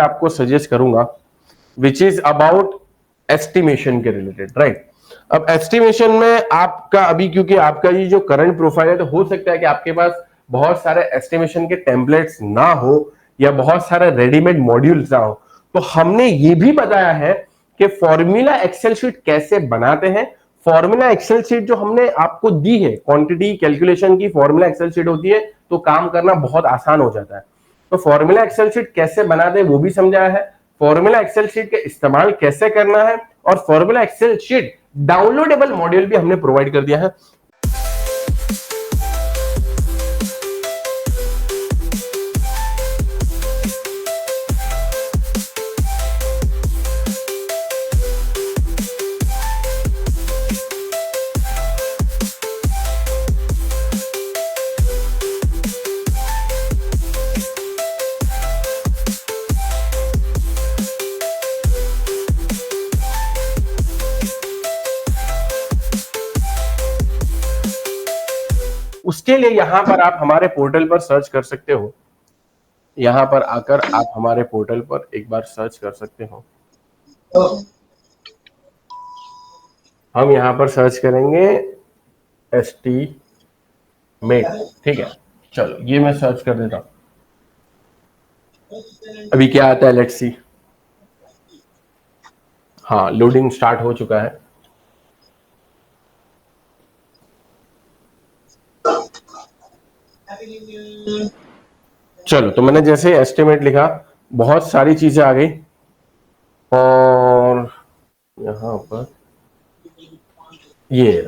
आपको सजेस्ट करूंगा which is about estimation के रिलेटेड, राइट। अब एस्टिमेशन में आपका अभी, क्योंकि आपका ये जो करंट प्रोफाइल है, तो हो सकता है कि आपके पास बहुत सारे एस्टिमेशन के टेम्पलेट्स ना हो या बहुत सारे रेडीमेड मॉड्यूल्स ना हो। तो हमने ये भी बताया है कि फॉर्मूला एक्सेल शीट कैसे बनाते हैं। फॉर्मूला एक्सेल शीट जो हमने आपको दी है, क्वांटिटी कैलकुलेशन की फॉर्मूला एक्सेल शीट होती है, तो काम करना बहुत आसान हो जाता है। तो फॉर्मूला एक्सेल शीट कैसे बनाते हैं वो भी समझाया है, फॉर्मूला एक्सेल शीट का इस्तेमाल कैसे करना है, और formula excel sheet downloadable module भी हमने प्रोवाइड कर दिया है। उसके लिए यहां पर आप हमारे पोर्टल पर सर्च कर सकते हो, यहां पर आकर आप हमारे पोर्टल पर एक बार सर्च कर सकते हो। हम यहां पर सर्च करेंगे एस्टीमेट, ठीक है। चलो ये मैं सर्च कर देता हूं, अभी क्या आता है, लेट्स सी। हाँ, लोडिंग स्टार्ट हो चुका है। चलो, तो मैंने जैसे एस्टिमेट लिखा, बहुत सारी चीजें आ गई, और यहां पर ये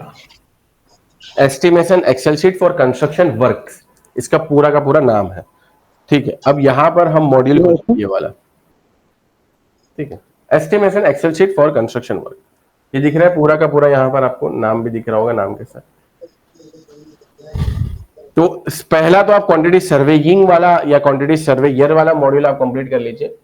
estimation excel sheet for construction works, इसका पूरा का पूरा नाम है, ठीक है। अब यहां पर हम मॉड्यूल ये वाला, ठीक है, estimation excel sheet for construction work, ये दिख रहा है पूरा का पूरा, यहां पर आपको नाम भी दिख रहा होगा, नाम के साथ। तो पहला तो आप क्वांटिटी सर्वेइंग वाला या क्वांटिटी सर्वेयर वाला मॉड्यूल आप कंप्लीट कर लीजिए।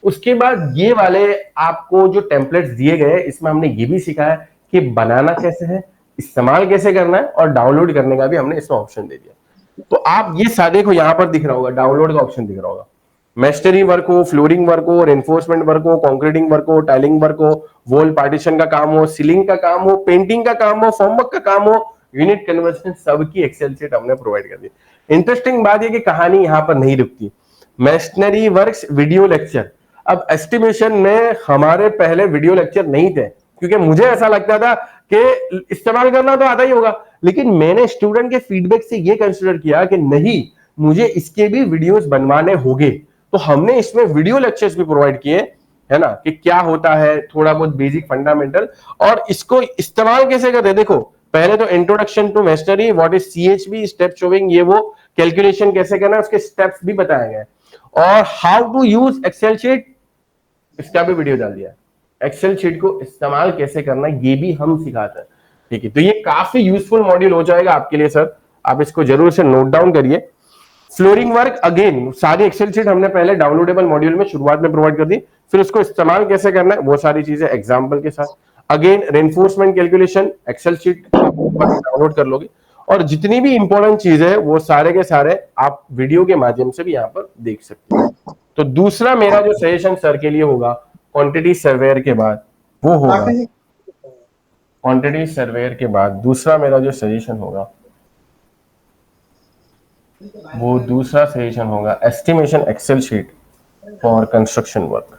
उसके बाद ये वाले आपको जो टेम्पलेट्स दिए गए, इसमें हमने ये भी सिखाया कि बनाना कैसे है, इस्तेमाल कैसे करना है, और डाउनलोड करने का भी हमने इसमें ऑप्शन दे दिया। तो आप ये सारे को यहां पर दिख रहा होगा, डाउनलोड का ऑप्शन दिख रहा होगा। मेस्टरी वर्क हो, फ्लोरिंग वर्क हो, रेनफोर्समेंट वर्क हो, कॉन्क्रीटिंग वर्क हो, टाइलिंग वर्क हो, वॉल पार्टीशन का काम हो, सीलिंग का काम हो, पेंटिंग का काम हो, फॉर्मवर्क का काम हो, यूनिट कन्वर्जन, सबकी एक्सेल शीट हमने प्रोवाइड कर दी। इंटरेस्टिंग बात यह कि कहानी यहां पर नहीं रुकती। मेस्टनरी वर्क्स वीडियो लेक्चर, अब एस्टिमेशन में हमारे पहले वीडियो लेक्चर नहीं थे, क्योंकि मुझे ऐसा लगता था कि इस्तेमाल करना तो आता ही होगा, लेकिन मैंने स्टूडेंट के फीडबैक से यह कंसीडर किया कि नहीं, मुझे इसके भी वीडियोस बनवाने होंगे। तो हमने इसमें वीडियो लेक्चर्स भी प्रोवाइड किए, है ना, कि क्या होता है, थोड़ा बहुत बेसिक फंडामेंटल, और इसको इस्तेमाल कैसे करते हैं। देखो, पहले तो introduction to mastery, what is CHV, step showing, ये वो कैलकुलेशन कैसे करना है उसके स्टेप्स भी बताए गए, और how to use excel sheet, इसका भी वीडियो डाल दिया। एक्सेल शीट को इस्तेमाल कैसे करना है ये भी हम सिखाते हैं, ठीक है। तो ये काफी यूजफुल मॉड्यूल हो जाएगा आपके लिए सर, आप इसको जरूर से नोट डाउन करिए। फ्लोरिंग वर्क, अगेन सारी एक्सेल शीट हमने पहले डाउनलोडेबल मॉड्यूल में शुरुआत में प्रोवाइड कर दी, फिर उसको इस्तेमाल कैसे करना है वो सारी चीजें एग्जांपल के साथ। Again reinforcement calculation excel sheet download कर लोगे, और जितनी भी इंपॉर्टेंट चीजें है वो सारे के सारे आप वीडियो के माध्यम से भी यहाँ पर देख सकते हैं। तो दूसरा मेरा जो सजेशन सर के लिए होगा, क्वांटिटी सर्वेयर के बाद वो होगा, क्वांटिटी सर्वेयर के बाद दूसरा मेरा जो सजेशन होगा वो दूसरा सजेशन होगा estimation excel sheet for construction work.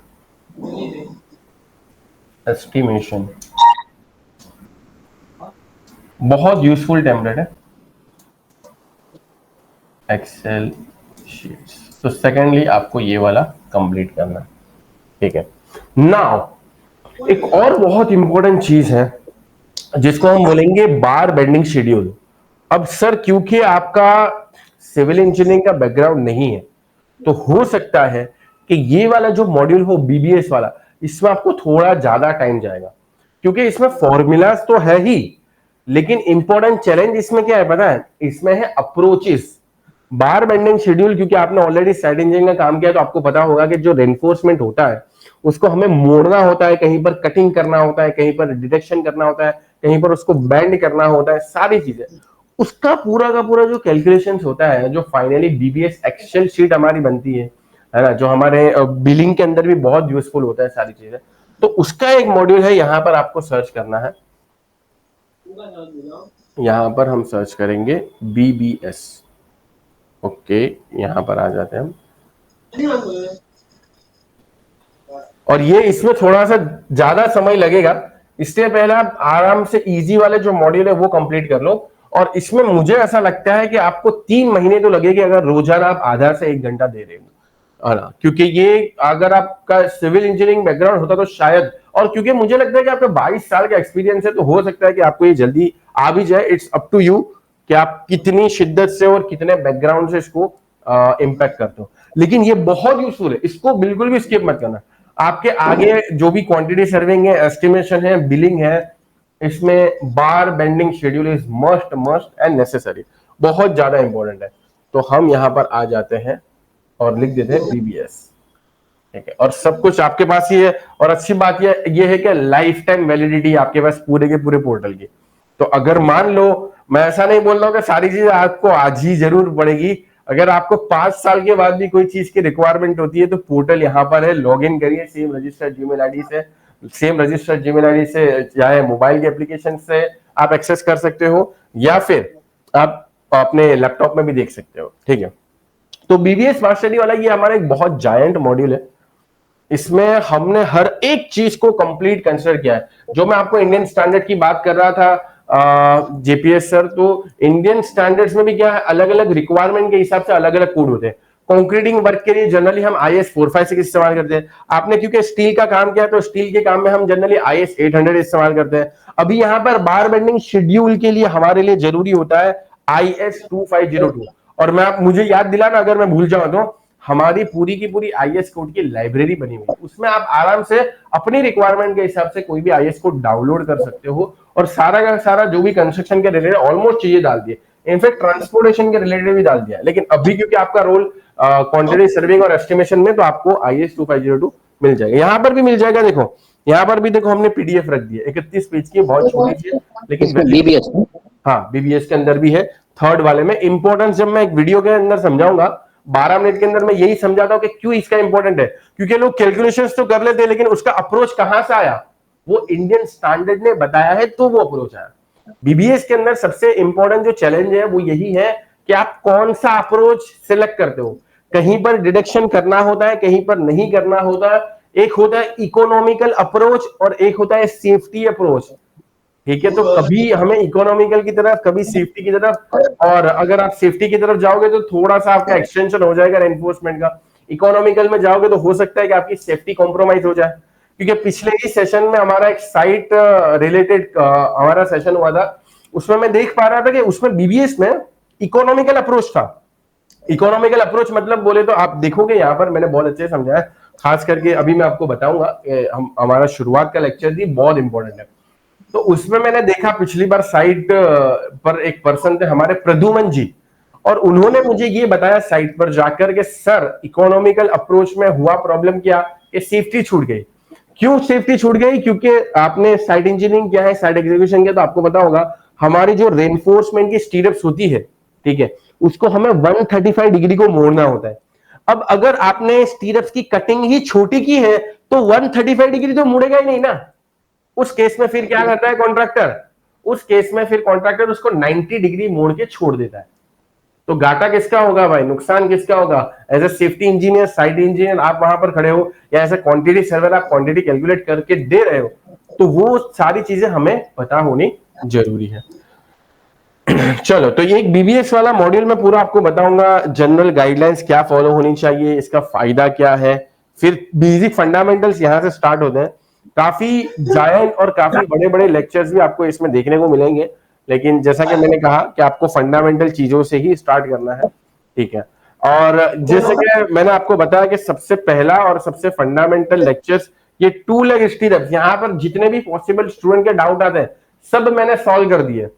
Estimation बहुत यूजफुल टेम्पलेट है एक्सेल शीट्स। तो सेकेंडली आपको ये वाला कंप्लीट करना है, ठीक है। नाउ एक और बहुत इंपॉर्टेंट चीज है जिसको हम बोलेंगे बार बेंडिंग शेड्यूल। अब सर क्योंकि आपका सिविल इंजीनियरिंग का बैकग्राउंड नहीं है, तो हो सकता है कि ये वाला जो मॉड्यूल हो बीबीएस वाला, इसमें आपको थोड़ा ज्यादा टाइम जाएगा, क्योंकि इसमें फॉर्मूलाज तो है ही, लेकिन इंपॉर्टेंट चैलेंज इसमें क्या है पता है, इसमें है अप्रोचेस। बार बेंडिंग शेड्यूल, क्योंकि आपने ऑलरेडी साइट इंजीनियरिंग का काम किया, तो आपको पता होगा कि जो रेनफोर्समेंट होता है उसको हमें मोड़ना होता है, कहीं पर कटिंग करना होता है, कहीं पर डिटेक्शन करना होता है, कहीं पर उसको बैंड करना होता है, सारी चीजें, उसका पूरा का पूरा जो कैलकुलेशंस होता है, जो फाइनली बीबीएस एक्सेल शीट हमारी बनती है, है ना, जो हमारे बिलिंग के अंदर भी बहुत यूजफुल होता है सारी चीजें। तो उसका एक मॉड्यूल है, यहाँ पर आपको सर्च करना है। यहाँ पर हम सर्च करेंगे BBS। ओके, यहाँ पर आ जाते हैं हम। और ये इसमें थोड़ा सा ज्यादा समय लगेगा, इसलिए पहले आप आराम से इजी वाले जो मॉड्यूल है वो कंप्लीट कर लो। और इसमें मुझे ऐसा लगता है कि आपको 3 महीने तो लगेंगे अगर रोजाना आप आधा से 1 घंटा दे रहे हो, है ना, क्योंकि ये अगर आपका सिविल इंजीनियरिंग बैकग्राउंड होता तो शायद, और क्योंकि मुझे लगता है कि आपका 22 साल का एक्सपीरियंस है तो हो सकता है कि आपको ये जल्दी आ भी जाए। इट्स अप टू यू कि आप कितनी शिद्दत से और कितने बैकग्राउंड से इसको इम्पैक्ट करते हो। लेकिन ये बहुत यूजफुल है, इसको बिल्कुल भी स्किप मत करना। आपके आगे जो भी क्वांटिटी सर्विंग है, एस्टिमेशन है, बिलिंग है, इसमें बार bending schedule is must must and necessary, बहुत ज्यादा इंपॉर्टेंट है। तो हम यहां पर आ जाते हैं और लिख देते हैं BBS, ठीक है, और सब कुछ आपके पास ही है। और अच्छी बात ये है कि लाइफ टाइम वैलिडिटी आपके पास पूरे के पूरे पोर्टल की। तो अगर मान लो, मैं ऐसा नहीं बोल रहा हूं कि सारी चीजें आपको आज ही जरूर पड़ेगी, अगर आपको 5 साल के बाद भी कोई चीज की रिक्वायरमेंट होती है तो पोर्टल यहाँ पर है, लॉग इन करिए सेम रजिस्टर्ड जीमेल आईडी से, चाहे मोबाइल के एप्लीकेशन से आप एक्सेस कर सकते हो या फिर आप अपने लैपटॉप में भी देख सकते हो, ठीक है। तो BBS स्मार्ट स्टडी वाला ये हमारा एक बहुत जायंट मॉड्यूल है, इसमें हमने हर एक चीज को कंप्लीट कंसिडर किया है। जो मैं आपको इंडियन स्टैंडर्ड की बात कर रहा था JPS सर, तो इंडियन स्टैंडर्ड्स में भी क्या है, अलग अलग रिक्वायरमेंट के हिसाब से अलग अलग कोड होते हैं। कंक्रीटिंग वर्क के लिए जनरली हम IS 456 इस्तेमाल करते हैं। आपने क्योंकि स्टील का काम किया तो स्टील के काम में हम जनरली IS 800 इस्तेमाल करते हैं। अभी यहाँ पर बार बेंडिंग शेड्यूल के लिए हमारे लिए जरूरी होता है IS 2502। और मुझे याद दिलाना अगर मैं भूल जाऊं तो, हमारी पूरी की पूरी IS कोड की लाइब्रेरी बनी हुई है, उसमें आप आराम से अपनी रिक्वायरमेंट के हिसाब से कोई भी IS कोड डाउनलोड कर सकते हो और सारा का सारा जो भी कंस्ट्रक्शन के रिलेटेड ऑलमोस्ट चीजें डाल दिए, इनफैक्ट ट्रांसपोर्टेशन के रिलेटेड भी डाल दिया। लेकिन अभी क्योंकि आपका रोल क्वांटिटी सर्विंग और एस्टिमेशन में, तो आपको IS 2502 मिल जाएगा। यहां पर भी मिल जाएगा, देखो यहां पर भी देखो हमने PDF रख दी है, 31 पेज की, बहुत छोटी सी है लेकिन BBS, हाँ BBS के अंदर भी है। थर्ड वाले में इंपॉर्टेंस जब मैं एक वीडियो के अंदर समझाऊंगा 12 मिनट के अंदर, मैं यही समझाता हूं कि क्यों इसका इंपॉर्टेंट है। क्योंकि लोग कैलकुलेशंस तो कर लेते हैं लेकिन उसका अप्रोच कहां से आया, वो इंडियन स्टैंडर्ड ने बताया है तो वो अप्रोच आया। BBS के अंदर सबसे इंपॉर्टेंट जो चैलेंज है वो यही है कि आप कौन सा अप्रोच सिलेक्ट करते हो। कहीं पर डिडक्शन करना होता है, कहीं पर नहीं करना होता है। एक होता है इकोनॉमिकल अप्रोच और एक होता है सेफ्टी अप्रोच, ठीक है। तो कभी हमें इकोनॉमिकल की तरफ, कभी सेफ्टी की तरफ, और अगर आप सेफ्टी की तरफ जाओगे तो थोड़ा सा आपका एक्सटेंशन हो जाएगा एनफोर्समेंट का। इकोनॉमिकल में जाओगे तो हो सकता है कि आपकी सेफ्टी कॉम्प्रोमाइज हो जाए। क्योंकि पिछले ही सेशन में हमारा एक साइट रिलेटेड हमारा सेशन हुआ था, उसमें मैं देख पा रहा था कि उसमें BBS में इकोनॉमिकल अप्रोच था। इकोनॉमिकल अप्रोच मतलब बोले तो आप देखोगे यहाँ पर मैंने बहुत अच्छे से समझाया, खास करके अभी मैं आपको बताऊंगा, हमारा शुरुआत का लेक्चर भी बहुत इंपॉर्टेंट है। तो उसमें मैंने देखा पिछली बार साइट पर एक पर्सन थे हमारे प्रद्युमन जी, और उन्होंने मुझे ये बताया साइट पर जाकर के सर इकोनॉमिकल अप्रोच में हुआ प्रॉब्लम क्या, कि सेफ्टी छूट गई। क्यों सेफ्टी छूट गई? क्योंकि आपने साइट इंजीनियरिंग किया है, साइट एग्जीक्यूशन किया, तो आपको पता होगा हमारी जो रेनफोर्समेंट की स्टीरअप्स होती है, ठीक है, उसको हमें 135 डिग्री को मोड़ना होता है। अब अगर आपने स्टीरअप्स की कटिंग ही छोटी की है तो 135 डिग्री तो मुड़ेगा ही नहीं ना। उस केस में फिर क्या करता है कॉन्ट्रैक्टर, उस केस में फिर कॉन्ट्रैक्टर उसको 90 डिग्री मोड़ के छोड़ देता है। तो घाटा किसका होगा भाई, नुकसान किसका होगा? As a safety engineer, site engineer आप वहां पर खड़े हो, या एज ए क्वांटिटी सर्वर आप क्वांटिटी कैलकुलेट करके दे रहे हो, तो वो सारी चीजें हमें पता होनी जरूरी है। चलो, तो ये एक BBS वाला मॉड्यूल में पूरा आपको बताऊंगा, जनरल गाइडलाइंस क्या फॉलो होनी चाहिए, इसका फायदा क्या है, फिर बेसिक फंडामेंटल्स यहां से स्टार्ट होते हैं। काफी जायंट और काफी बड़े बड़े लेक्चर्स भी आपको इसमें देखने को मिलेंगे, लेकिन जैसा कि मैंने कहा कि आपको फंडामेंटल चीजों से ही स्टार्ट करना है, ठीक है। और जैसे कि मैंने आपको बताया कि सबसे पहला और सबसे फंडामेंटल लेक्चर्स ये 2 लेग स्टीरअप्स, यहाँ पर जितने भी पॉसिबल स्टूडेंट के डाउट आते हैं सब मैंने सॉल्व कर दिए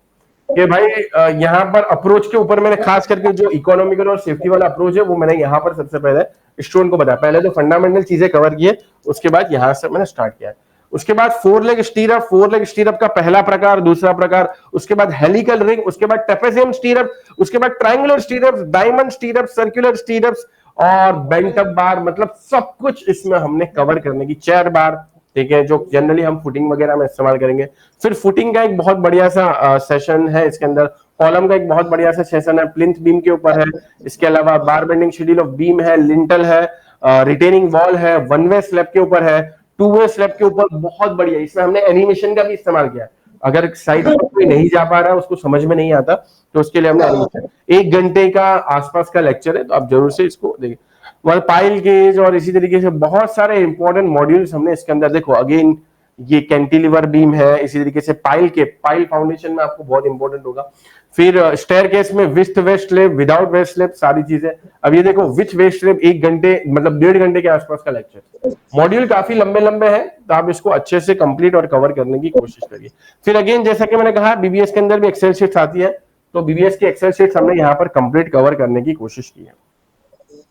कि भाई यहाँ पर अप्रोच के ऊपर मैंने खास करके जो इकोनॉमिकल और सेफ्टी वाला अप्रोच है वो मैंने यहाँ पर सबसे पहले स्टूडेंट को बताया। पहले तो फंडामेंटल चीजें कवर किए, उसके बाद यहाँ से मैंने स्टार्ट किया है। उसके बाद 4 लेग स्टीरअप का पहला प्रकार, दूसरा प्रकार, उसके बाद हेलिकल रिंग, उसके बाद ट्रेपेजियम स्टीरअप, उसके बाद ट्रायंगुलर स्टीरअप, डायमंड स्टीरअप, सर्कुलर स्टीरअप्स, और बेंट अप बार, मतलब सब कुछ इसमें हमने कवर करने की, चेयर बार, ठीक है, जो जनरली हम फुटिंग वगैरह में इस्तेमाल करेंगे। फिर फुटिंग का एक बहुत बढ़िया सा सेशन है इसके अंदर, कॉलम का एक बहुत बढ़िया सा सेशन है, प्लिंथ बीम के ऊपर है, इसके अलावा बार बेंडिंग शेड्यूल ऑफ बीम है, लिंटल है, रिटेनिंग वॉल है, वन वे स्लैब के ऊपर है, टू वे स्लैब के ऊपर बहुत बढ़िया, इसमें हमने एनिमेशन का भी इस्तेमाल किया है। अगर साइड पर कोई नहीं जा पा रहा है, उसको समझ में नहीं आता, तो उसके लिए हमने एनिमेशन, 1 घंटे का आसपास का लेक्चर है, तो आप जरूर से इसको देखिए। वह पाइल गेज और इसी तरीके से बहुत सारे इंपॉर्टेंट मॉड्यूल्स हमने इसके अंदर, देखो अगेन ये कैंटिलीवर बीम है, इसी तरीके से पाइल फाउंडेशन में आपको बहुत इंपॉर्टेंट होगा। फिर स्टेयरकेस में with waste slab, without waste slab, सारी चीजें। अब ये देखो विथ वेस्ट स्लैब 1 घंटे मतलब 1.5 घंटे के आसपास का लेक्चर। मॉड्यूल काफी लंबे लंबे हैं, तो आप इसको अच्छे से कंप्लीट और कवर करने की कोशिश करिए। फिर अगेन जैसा कि मैंने कहा, बीबीएस के अंदर भी एक्सेल शीट्स आती है, तो बीबीएस की एक्सेल शीट्स हमने यहाँ पर कंप्लीट कवर करने की कोशिश की है,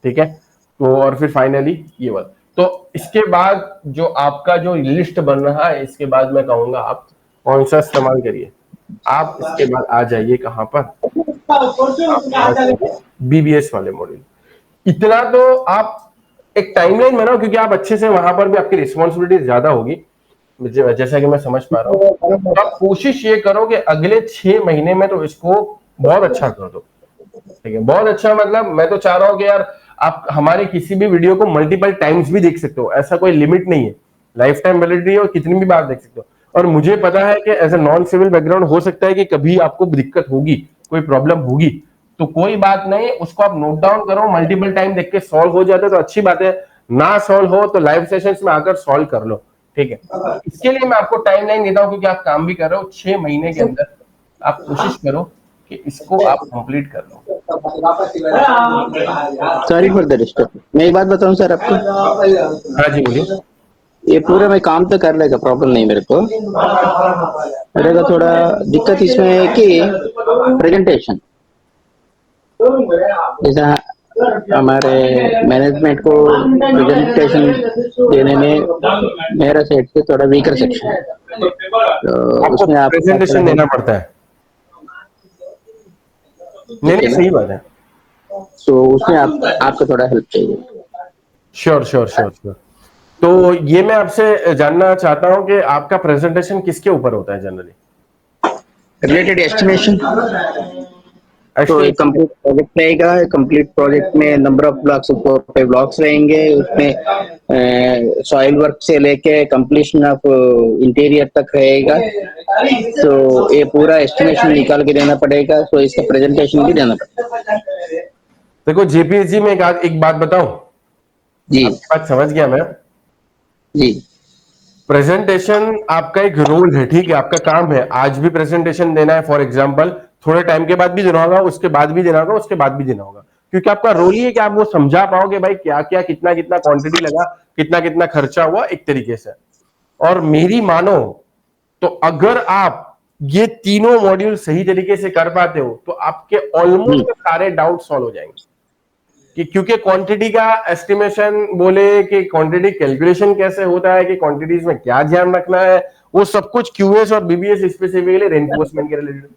ठीक है। तो और फिर फाइनली ये वाला, तो इसके बाद जो आपका जो लिस्ट बन रहा है, इसके बाद मैं कहूंगा आप कौन सा इस्तेमाल करिए। आप इसके बाद आ जाइए कहां पर, बीबीएस वाले मॉड्यूल। इतना तो आप एक टाइमलाइन बनाओ, क्योंकि आप अच्छे से वहां पर भी आपकी रिस्पॉन्सिबिलिटी ज्यादा होगी, जैसा कि मैं समझ पा रहा हूँ। तो आप कोशिश ये करो कि अगले 6 महीने में तो इसको बहुत अच्छा कर दो, ठीक है। बहुत अच्छा मतलब मैं तो चाह रहा हूँ कि यार आप हमारे किसी भी वीडियो को मल्टीपल टाइम्स भी देख सकते हो, ऐसा कोई लिमिट नहीं है, लाइफ टाइम वैलिडिटी है और कितनी भी बार देख सकते हो। और मुझे पता है कि as a non civil background हो सकता है कि कभी आपको दिक्कत होगी, कोई प्रॉब्लम होगी, तो कोई बात नहीं, उसको आप नोट डाउन करो, मल्टीपल टाइम देख के सॉल्व हो जाता है तो अच्छी बात है, ना सॉल्व हो तो लाइव सेशंस में आकर सॉल्व कर लो, ठीक है। इसके लिए मैं आपको टाइमलाइन देता हूं, क्योंकि आप काम भी कर रहे हो, 6 महीने के अंदर आप कोशिश करो कि इसको आप कंप्लीट कर लो। Sorry for the disturb. मैं एक बात बताऊं सर आपको। हाँ जी बोलिए। ये पूरा मैं काम तो कर लेगा, प्रॉब्लम नहीं मेरे को। मेरे को थोड़ा दिक्कत इसमें है कि प्रेजेंटेशन, जैसा हमारे मैनेजमेंट को प्रेजेंटेशन देने में मेरा साइड से थोड़ा वीकर सेक्शन है, तो उसमें आप प्रेजेंटेशन देना पड़ता है। नहीं, सही बात है, तो उसमें आपको थोड़ा हेल्प चाहिए। Sure sure sure sure. तो ये मैं आपसे जानना चाहता हूं कि आपका प्रेजेंटेशन किसके ऊपर होता है जनरली? Related estimation. तो एक कंप्लीट प्रोजेक्ट रहेगा, कंप्लीट प्रोजेक्ट में नंबर ऑफ ब्लॉक्स, 4-5 ब्लॉक्स रहेंगे, उसमें सॉइल वर्क से लेके कंप्लीशन ऑफ इंटीरियर तक रहेगा। तो ये पूरा एस्टिमेशन निकाल के देना पड़ेगा, तो इसका प्रेजेंटेशन भी देना पड़ेगा। देखो जेपीएस जी, में एक बात बताऊं जी, आपकी बात समझ गया मैं। जी, प्रेजेंटेशन आपका एक रोल है, ठीक है, आपका काम है, आज भी प्रेजेंटेशन देना है, फॉर एग्जांपल थोड़े टाइम के बाद भी देना होगा, उसके बाद भी देना होगा, उसके बाद भी देना होगा, क्योंकि आपका रोल ही है कि आप वो समझा पाओगे भाई क्या क्या कितना कितना क्वांटिटी लगा, कितना कितना खर्चा हुआ, एक तरीके से। और मेरी मानो तो अगर आप ये तीनों मॉड्यूल सही तरीके से कर पाते हो, तो आपके ऑलमोस्ट सारे डाउट सॉल्व हो जाएंगे। कि क्योंकि क्वांटिटी का एस्टिमेशन बोले कि क्वांटिटी कैलकुलेशन कैसे होता है, कि क्वांटिटीज में क्या ध्यान रखना है, वो सब कुछ क्यूएस और बीबीएस स्पेसिफिकली रेनफोर्समेंट के रिलेटेड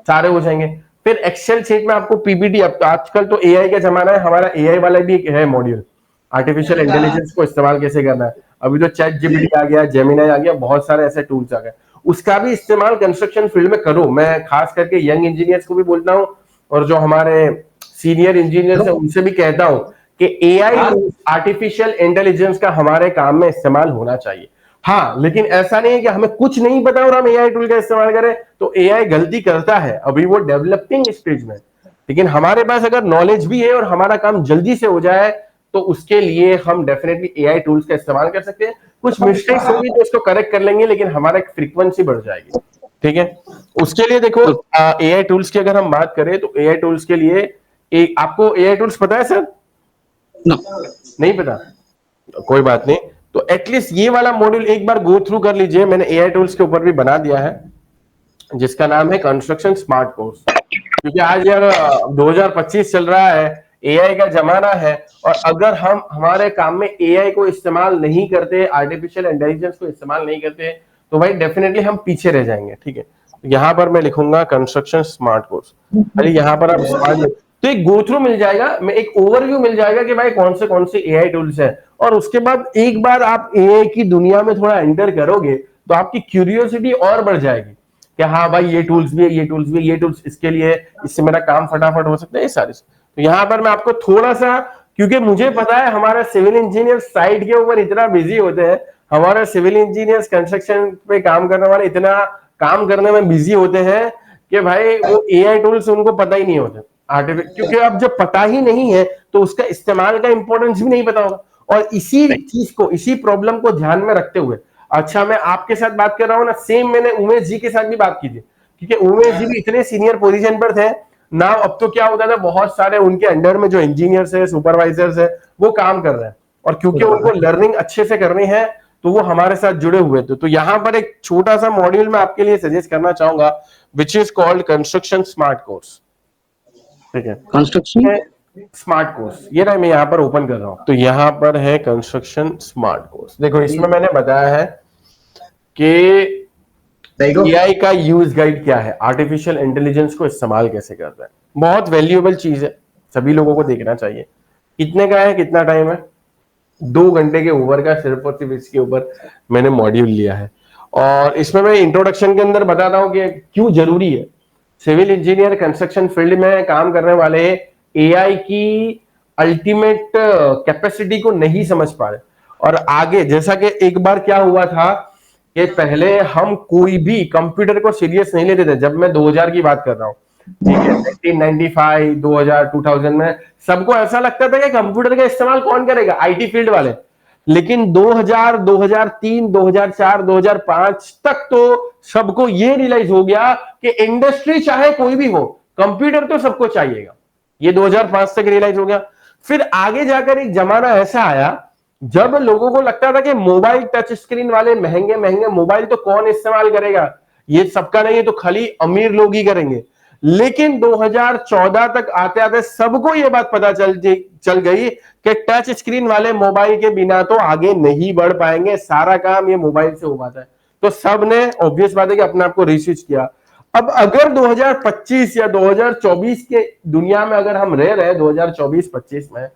सारे हो जाएंगे। फिर एक्सेल शीट में आपको पीपीटी, अब तो आजकल तो एआई का जमाना है, हमारा एआई वाला भी है मॉड्यूल, आर्टिफिशियल इंटेलिजेंस को इस्तेमाल कैसे करना है। अभी तो चैट जीपीटी आ गया, जेमिनाई आ गया, बहुत सारे ऐसे टूल्स आ गए, उसका भी इस्तेमाल कंस्ट्रक्शन फील्ड में करो। मैं खास करके यंग इंजीनियर्स को भी बोलता हूँ, और जो हमारे सीनियर इंजीनियर्स हैं उनसे भी कहता हूं कि एआई, आर्टिफिशियल इंटेलिजेंस का हमारे काम में इस्तेमाल होना चाहिए। हाँ, लेकिन ऐसा नहीं है कि हमें कुछ नहीं पता और हम एआई टूल का इस्तेमाल करें, तो एआई गलती करता है, अभी वो डेवलपिंग स्टेज में। लेकिन हमारे पास अगर नॉलेज भी है और हमारा काम जल्दी से हो जाए, तो उसके लिए हम डेफिनेटली एआई टूल्स का इस्तेमाल कर सकते हैं। कुछ मिस्टेक्स होगी तो उसको करेक्ट कर लेंगे, लेकिन हमारा फ्रीक्वेंसी बढ़ जाएगी, ठीक है। उसके लिए देखो एआई टूल्स की अगर हम बात करें, तो एआई टूल्स के लिए आपको एआई टूल्स पता है सर? no. नहीं पता, कोई बात नहीं। तो एटलीस्ट ये वाला मॉड्यूल एक बार गो थ्रू कर लीजिए, मैंने एआई टूल्स के ऊपर भी बना दिया है, जिसका नाम है कंस्ट्रक्शन स्मार्ट कोर्स। क्योंकि आज यार 2025 चल रहा है, एआई का जमाना है, और अगर हम हमारे काम में एआई को इस्तेमाल नहीं करते, आर्टिफिशियल इंटेलिजेंस को इस्तेमाल नहीं करते, तो भाई डेफिनेटली हम पीछे रह जाएंगे, ठीक है। यहाँ पर मैं लिखूंगा कंस्ट्रक्शन स्मार्ट कोर्स, अरे यहाँ पर आप तो एक गो थ्रू मिल जाएगा, मैं एक ओवरव्यू मिल जाएगा कि भाई कौन से एआई टूल्स है। और उसके बाद एक बार आप एआई की दुनिया में थोड़ा एंटर करोगे तो आपकी क्यूरियोसिटी और बढ़ जाएगी कि हाँ भाई ये टूल्स भी है, ये टूल्स भी है, ये टूल्स इसके लिए, इससे मेरा काम फटाफट हो सकता है, ये सारे। तो यहां पर मैं आपको थोड़ा सा, क्योंकि मुझे पता है हमारा सिविल इंजीनियर साइट के ऊपर इतना बिजी होते हैं, हमारा सिविल इंजीनियर्स कंस्ट्रक्शन पे काम करने वाले इतना काम करने में बिजी होते हैं कि भाई वो एआई टूल्स उनको पता ही नहीं होते क्योंकि अब जब पता ही नहीं है तो उसका इस्तेमाल का इंपॉर्टेंस भी नहीं पता होगा। और इसी चीज को, इसी प्रॉब्लम को ध्यान में रखते हुए, अच्छा मैं आपके साथ बात कर रहा हूं ना, सेम मैंने उमेश जी के साथ भी बात की थी, क्योंकि उमेश जी भी इतने सीनियर पोजीशन पर थे ना। अब तो क्या होता था, बहुत सारे उनके अंडर में जो इंजीनियर्स है, सुपरवाइजर्स है, वो काम कर रहे हैं, और क्योंकि उनको लर्निंग अच्छे से करनी है तो वो हमारे साथ जुड़े हुए थे। तो यहां पर एक छोटा सा मॉड्यूल मैं आपके लिए सजेस्ट करना चाहूंगा, which is called construction smart course. ठीक है, कंस्ट्रक्शन स्मार्ट कोर्स, ये ना मैं यहाँ पर ओपन कर रहा हूँ, तो यहाँ पर है कंस्ट्रक्शन स्मार्ट कोर्स। देखो इसमें मैंने बताया है कि एआई का यूज गाइड क्या है, आर्टिफिशियल इंटेलिजेंस को इस्तेमाल कैसे करते हैं। बहुत वैल्यूएबल चीज है, सभी लोगों को देखना चाहिए। कितने का है, कितना टाइम है, 2 घंटे के ऊपर का सिर्फ और सिर्फ इसके ऊपर मैंने मॉड्यूल लिया है। और इसमें मैं इंट्रोडक्शन के अंदर बताता हूं कि क्यों जरूरी है। सिविल इंजीनियर कंस्ट्रक्शन फील्ड में काम करने वाले एआई की अल्टीमेट कैपेसिटी को नहीं समझ पा रहे। और आगे जैसा कि एक बार क्या हुआ था कि पहले हम कोई भी कंप्यूटर को सीरियस नहीं लेते थे, जब मैं 2000 की बात कर रहा हूं, ठीक है, 1995 2000 2000 में सबको ऐसा लगता था कि कंप्यूटर का इस्तेमाल कौन करेगा, आईटी फील्ड वाले। लेकिन 2000 2003 2004 2005 तक तो सबको ये रियलाइज हो गया कि इंडस्ट्री चाहे कोई भी हो, कंप्यूटर तो सबको चाहिएगा। ये 2005 तक रियलाइज हो गया। फिर आगे जाकर एक जमाना ऐसा आया जब लोगों को लगता था कि मोबाइल टच स्क्रीन वाले महंगे महंगे मोबाइल तो कौन इस्तेमाल करेगा, ये सबका नहीं है, तो खाली अमीर लोग ही करेंगे। लेकिन 2014 तक आते आते सबको ये बात पता चल गई कि टच स्क्रीन वाले मोबाइल के बिना तो आगे नहीं बढ़ पाएंगे, सारा काम ये मोबाइल से हो पाता है। तो सब ने ऑब्वियस बात है कि अपने आप को रिसर्च किया। अब अगर 2025 या 2024 के दुनिया में अगर हम रह रहे हैं 2024-25 में,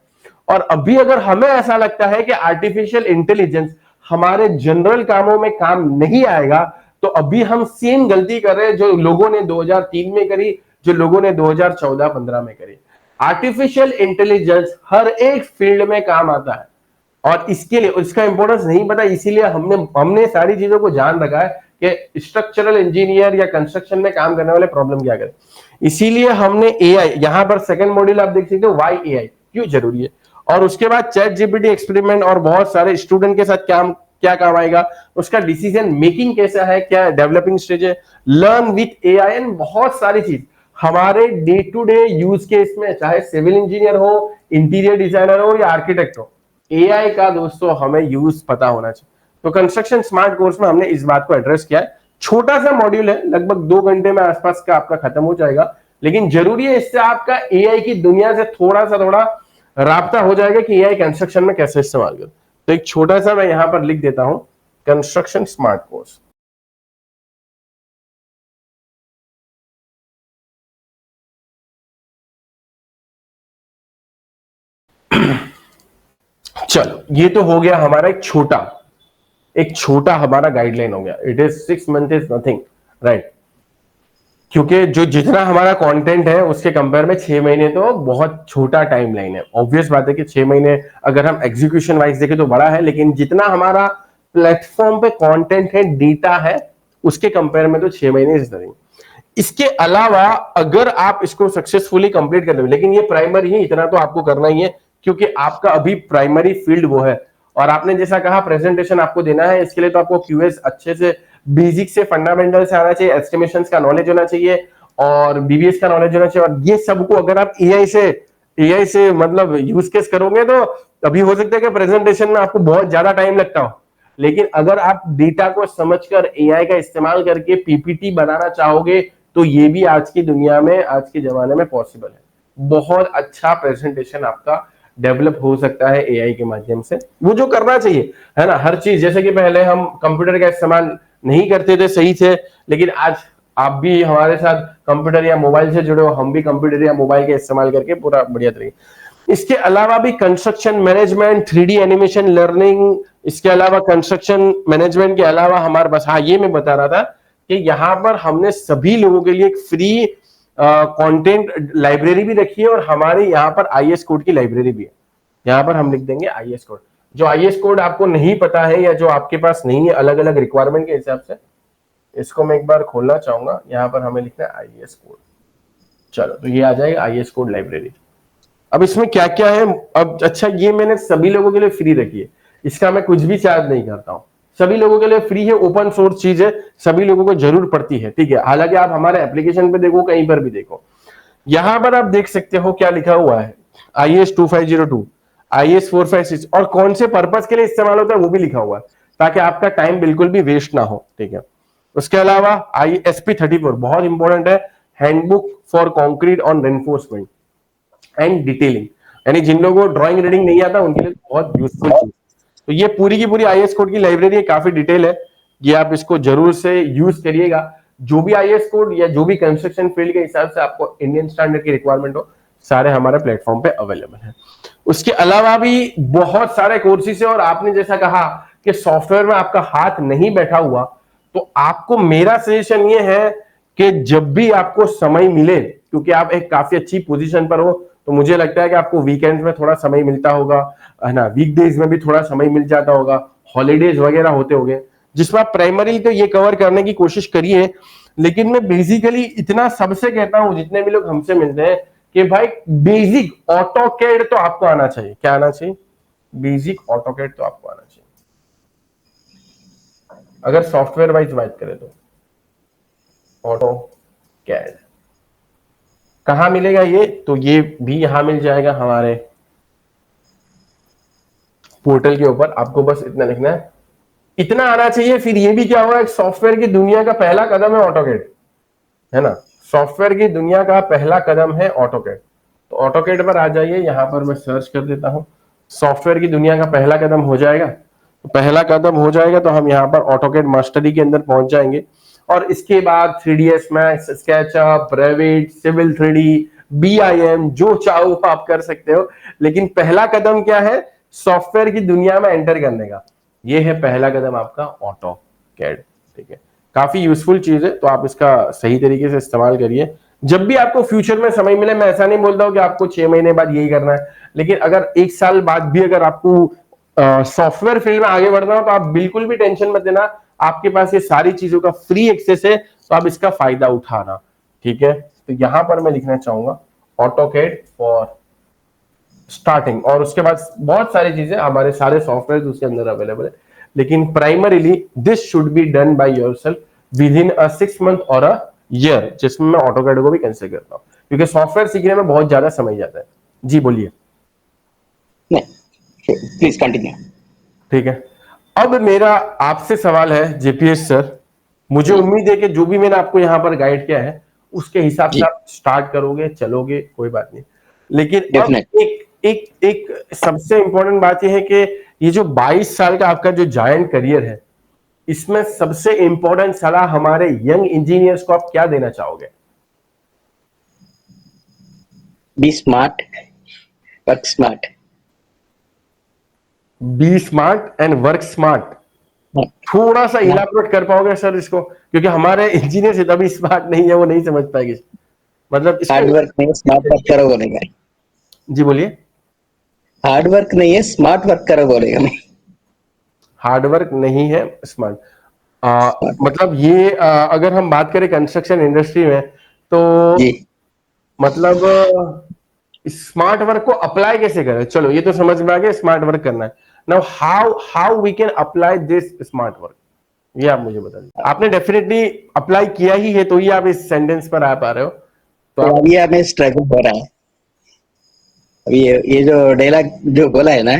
और अभी अगर हमें ऐसा लगता है कि आर्टिफिशियल इंटेलिजेंस हमारे जनरल कामों में काम नहीं आएगा, तो अभी हम सेम गलती कर रहे हैं जो लोगों ने 2003 में करी, जो लोगों ने 2014-15 में करी। आर्टिफिशियल इंटेलिजेंस हर एक फील्ड में काम आता है, और इसके लिए उसका इंपॉर्टेंस नहीं पता, इसीलिए हमने सारी चीजों को जान रखा है कि स्ट्रक्चरल इंजीनियर या कंस्ट्रक्शन में काम करने वाले प्रॉब्लम क्या करें। इसीलिए हमने एआई, यहां पर सेकंड मॉड्यूल आप देख सकते हो, व्हाई एआई क्यों जरूरी है। और उसके बाद चैट जीपीटी एक्सपेरिमेंट और बहुत सारे स्टूडेंट के साथ क्या काम आएगा, उसका डिसीजन मेकिंग कैसा है, क्या डेवलपिंग स्टेज है, लर्न विथ एआई एंड बहुत सारी चीज हमारे day to day use case में, चाहे सिविल इंजीनियर हो, इंटीरियर डिजाइनर हो या आर्किटेक्ट हो, एआई का दोस्तों हमें यूज पता होना चाहिए। तो कंस्ट्रक्शन स्मार्ट कोर्स में हमने इस बात को एड्रेस किया है। छोटा सा मॉड्यूल है, लगभग 2 घंटे में आसपास का आपका खत्म हो जाएगा, लेकिन जरूरी है, इससे आपका एआई की दुनिया से थोड़ा राब्ता हो जाएगा कि एआई कंस्ट्रक्शन में कैसे इस्तेमाल करें। तो एक छोटा सा मैं यहां पर लिख देता हूं, कंस्ट्रक्शन स्मार्ट कोर्स। चलो ये तो हो गया हमारा एक छोटा हमारा गाइडलाइन हो गया। It is 6 month is nothing, right. क्योंकि जो जितना हमारा कंटेंट है उसके कंपेयर में 6 महीने तो बहुत छोटा टाइम लाइन है। ऑब्वियस बात है कि 6 महीने अगर हम एग्जीक्यूशन वाइज देखें तो बड़ा है, लेकिन जितना हमारा प्लेटफॉर्म पे कंटेंट है, डेटा है, उसके कंपेयर में तो 6 महीने इज नथिंग। इसके अलावा अगर आप इसको सक्सेसफुली कंप्लीट कर ले, लेकिन ये प्राइमरी ही, इतना तो आपको करना ही है क्योंकि आपका अभी प्राइमरी फील्ड वो है। और आपने जैसा कहा प्रेजेंटेशन आपको देना है, इसके लिए तो आपको क्यूएस अच्छे से बेसिक से फंडामेंटल से आना चाहिए, एस्टिमेशंस का नॉलेज होना चाहिए और बीबीएस का नॉलेज होना चाहिए। और ये सबको अगर आप एआई से मतलब यूज केस करोगे तो अभी हो सकता है कि प्रेजेंटेशन में आपको बहुत ज्यादा टाइम लगता हो, लेकिन अगर आप डेटा को समझकर एआई का इस्तेमाल करके पीपीटी बनाना चाहोगे तो ये भी आज की दुनिया में, आज के जमाने में पॉसिबल है। बहुत अच्छा प्रेजेंटेशन आपका डेवलप हो सकता है एआई के माध्यम से। वो जो करना चाहिए है ना, हर चीज, जैसे कि पहले हम कंप्यूटर का इस्तेमाल नहीं करते थे, सही थे, लेकिन आज आप भी हमारे साथ कंप्यूटर या मोबाइल से जुड़े हो, हम भी कंप्यूटर या मोबाइल का इस्तेमाल करके पूरा बढ़िया तरीके। इसके अलावा भी construction management, 3D animation learning, इसके अलावा कंस्ट्रक्शन मैनेजमेंट के अलावा हमारे पास, हाँ ये मैं बता रहा था कि यहाँ पर हमने सभी लोगों के लिए एक फ्री कंटेंट लाइब्रेरी भी रखी है और हमारे यहाँ पर आईएएस कोड की लाइब्रेरी भी है। यहाँ पर हम लिख देंगे आईएएस कोड। जो आईएएस कोड आपको नहीं पता है या जो आपके पास नहीं है अलग अलग रिक्वायरमेंट के हिसाब से, इसको मैं एक बार खोलना चाहूंगा। यहाँ पर हमें लिखना है आईएएस कोड। चलो तो ये आ जाएगा आईएएस कोड लाइब्रेरी। अब इसमें क्या क्या है, अब अच्छा ये मैंने सभी लोगों के लिए फ्री रखी है, इसका मैं कुछ भी चार्ज नहीं करता हूं, सभी लोगों के लिए फ्री है, ओपन सोर्स चीज है, सभी लोगों को जरूर पड़ती है, ठीक है। हालांकि आप हमारे एप्लीकेशन पे देखो, कहीं पर भी देखो, यहां पर आप देख सकते हो क्या लिखा हुआ है, IAS 2502, IAS 456 और कौन से पर्पज के लिए इस्तेमाल होता है वो भी लिखा हुआ है, ताकि आपका टाइम बिल्कुल भी वेस्ट ना हो, ठीक है। उसके अलावा ISP 34 बहुत इंपॉर्टेंट है, handbook for concrete on reinforcement and detailing, यानी जिन लोगों को ड्राइंग रीडिंग नहीं आता उनके लिए बहुत यूजफुल चीज। तो ये पूरी की पूरी आईएएस कोड की लाइब्रेरी है, काफी डिटेल है, ये आप इसको जरूर से यूज करिएगा। जो भी आईएएस कोड या जो भी कंस्ट्रक्शन फील्ड के हिसाब से आपको इंडियन स्टैंडर्ड की रिक्वायरमेंट हो, सारे हमारे प्लेटफॉर्म पे अवेलेबल है। उसके अलावा भी बहुत सारे कोर्सेज है, और आपने जैसा कहा कि सॉफ्टवेयर में आपका हाथ नहीं बैठा हुआ, तो आपको मेरा सजेशन ये है कि जब भी आपको समय मिले, क्योंकि आप एक काफी अच्छी पोजीशन पर हो, तो मुझे लगता है कि आपको वीकेंड में थोड़ा समय मिलता होगा, है ना, वीकडेज में भी थोड़ा समय मिल जाता होगा, हॉलीडेज वगैरह होते होंगे, जिसमें आप प्राइमरी तो ये कवर करने की कोशिश करिए। लेकिन मैं बेसिकली इतना सबसे कहता हूं, जितने भी लोग हमसे मिलते हैं, कि भाई बेसिक ऑटोकैड तो आपको आना चाहिए। क्या आना चाहिए? बेसिक ऑटोकैड तो आपको आना चाहिए, अगर सॉफ्टवेयर वाइज बात करें तो। ऑटोकैड कहां मिलेगा ये? तो ये भी यहां मिल जाएगा हमारे पोर्टल के ऊपर। आपको बस इतना लिखना है, इतना आना चाहिए। फिर ये भी क्या हुआ, एक सॉफ्टवेयर की दुनिया का पहला कदम है ऑटोकैड, है ना, सॉफ्टवेयर की दुनिया का पहला कदम है ऑटोकैड। तो ऑटोकैड पर आ जाइए, यहां पर मैं सर्च कर देता हूं, सॉफ्टवेयर की दुनिया का पहला कदम हो जाएगा। तो पहला कदम हो जाएगा तो हम यहाँ पर ऑटोकैड मास्टरी के अंदर पहुंच जाएंगे, और इसके बाद 3ds Max, SketchUp, Revit, civil 3D, BIM, जो चाहो आप कर सकते हो। लेकिन पहला कदम क्या है? सॉफ्टवेयर की दुनिया में एंटर करने का, ये है पहला कदम आपका ऑटोकैड, ठीक है। काफी यूजफुल चीज है, तो आप इसका सही तरीके से इस्तेमाल करिए। जब भी आपको फ्यूचर में समय मिले, मैं ऐसा नहीं बोलता हूं कि आपको 6 महीने बाद यही करना है, लेकिन अगर 1 साल बाद भी अगर आपको सॉफ्टवेयर फील्ड में आगे बढ़ना हो, तो आप बिल्कुल भी टेंशन मत लेना, आपके पास ये सारी चीजों का फ्री एक्सेस है, तो आप इसका फायदा उठाना, ठीक है। तो यहां पर मैं लिखना चाहूंगा ऑटोकैड फॉर स्टार्टिंग, और उसके बाद बहुत सारी चीजें, हमारे सारे सॉफ्टवेयर उसके अंदर अवेलेबल है। लेकिन primarily this should be done by yourself with in a 6 month और अ ईयर, जिसमें मैं ऑटोकैड को भी कंसीडर करता हूं, क्योंकि सॉफ्टवेयर सीखने में बहुत ज्यादा समय जाता है। जी बोलिए। Please continue. ठीक है, अब मेरा आपसे सवाल है जेपीएस सर, मुझे उम्मीद है कि जो भी मैंने आपको यहाँ पर गाइड किया है उसके हिसाब से आप स्टार्ट करोगे, चलोगे, कोई बात नहीं। लेकिन अब एक सबसे इंपॉर्टेंट बात यह है कि ये जो 22 साल का आपका जो जायंट करियर है, इसमें सबसे इंपॉर्टेंट सलाह हमारे यंग इंजीनियर्स को आप क्या देना चाहोगे? Be smart, work smart. Be smart and work smart, थोड़ा सा इलाबोरेट कर पाओगे सर इसको? क्योंकि हमारे इंजीनियर से तभी स्मार्ट नहीं है, वो नहीं समझ पाएंगे। मतलब हार्ड वर्क नहीं है, स्मार्ट वर्क करो बोलेगा। जी बोलिए। हार्ड वर्क नहीं है, स्मार्ट वर्क करो बोलेगा। नहीं, हार्ड वर्क नहीं है, स्मार्ट। मतलब ये अगर हम बात करें कंस्ट्रक्शन इंडस्ट्री में, तो जी मतलब स्मार्ट वर्क को अप्लाई कैसे करें? चलो ये तो समझ में आ गया, स्मार्ट वर्क करना है। Now how we can apply this smart work, ये आप मुझे बता दीजिए। आपने डेफिनेटली अप्लाई किया ही है, तो ही आप इस सेंटेंस पर आ पा रहे हो। तो अभी हमें स्ट्रगल हो रहा है। अभी ये जो डायलॉग जो बोला है ना,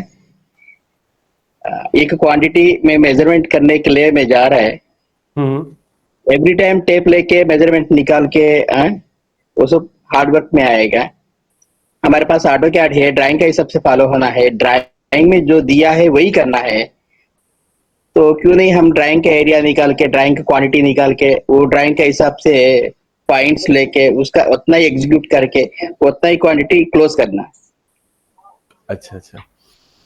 एक क्वांटिटी में मेजरमेंट करने के लिए मैं जा रहा है, एवरी टाइम टेप लेके मेजरमेंट निकाल के वो सब हार्ड वर्क में आएगा। हमारे पास AutoCAD है, ड्राइंग का ही सबसे फॉलो होना है, ड्राइंग में जो दिया है वही करना है। तो क्यों नहीं हम ड्राइंग का एरिया निकाल के, ड्राइंग की क्वांटिटी निकाल के, वो ड्राइंग के हिसाब से पॉइंट्स लेके उसका उतना ही एग्जीक्यूट करके उतना ही क्वांटिटी क्लोज करना। अच्छा अच्छा,